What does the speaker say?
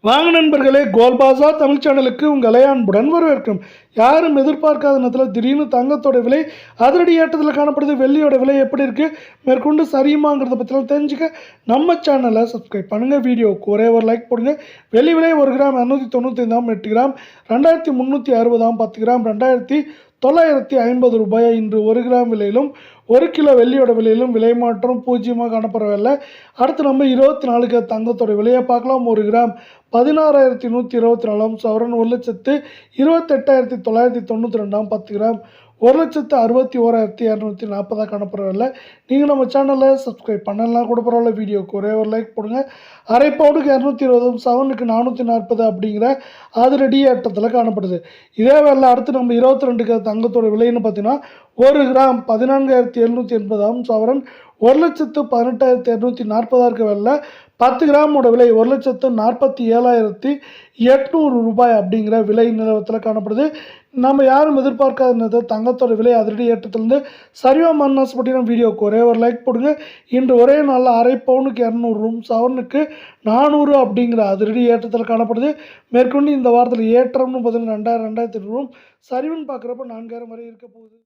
வாங்க நண்பர்களே, கோல்பாசா தமிழ் சேனலுக்கு உங்களை அன்புடன் வரவேற்கும். யாரும் எதிர்பார்க்காத நேரத்தில் திடீர்னு தங்கத்தோட விலை அதிரடி ஏற்றத்தில் காணப்படுது. வெள்ளியோட விலை எப்படி இருக்குது, மேற்கொண்டு சரியுமாங்கிறத பற்றிலாம் தெரிஞ்சுக்க நம்ம சேனலை சப்ஸ்கிரைப் பண்ணுங்கள். வீடியோவுக்கு ஒரே ஒரு லைக் போடுங்க. வெள்ளி விலை 1 கிராம் 295, 8 கிராம் 2360, 10 கிராம் 2950 ரூபாய். இன்று 1 கிராம் விலையிலும் 1 கிலோ வெள்ளியோட விலையிலும் விலை மாற்றம் பூஜ்ஜியமாக காணப்படவில்லை. அடுத்து நம்ம 24 தங்கத்தோட விலையை பார்க்கலாம். 1 கிராம் 16,124, சவரன் 1,28,992, 10 கிராம் 1,61,240 காணப்படவில்லை. நீங்கள் நம்ம சேனலை சப்ஸ்கிரைப் பண்ணலாம் கூட பரவாயில்ல. வீடியோக்கு ஒரே ஒரு லைக் போடுங்க. அரை பவுனுக்கு 220, சவனுக்கு 440 அப்படிங்கிற அதிரடி ஏற்றத்தில் காணப்படுது. இதே வேலை அடுத்து நம்ம 22 தங்கத்தோட விலைன்னு பார்த்தீங்கன்னா 1 கிராம் 14,780, சவரன் 1,18,240 இருக்க வேலை. 10 கிராமோட விலை 1,47,800 ரூபாய் அப்படிங்கிற விலை நிலவரத்தில் காணப்படுது. நம்ம யாரும் எதிர்பார்க்காத தங்கத்தோட விலை அதிரடி ஏற்றத்திலிருந்து சரிவா மன்னாசப்பட்டினம். வீடியோவுக்கு ஒரே ஒரு லைக் போடுங்க. இன்று ஒரே நாளில் அரை பவுனுக்கு 200, சவரனுக்கு 400 அப்படிங்கிற அதிரடி ஏற்றத்தில் காணப்படுது. மேற்கொண்டு இந்த வாரத்தில் ஏற்றம்னு பார்த்தீங்கன்னா 2,000, 2,500, சரிவுன்னு பார்க்குறப்ப 4,000 வரை இருக்க போகுது.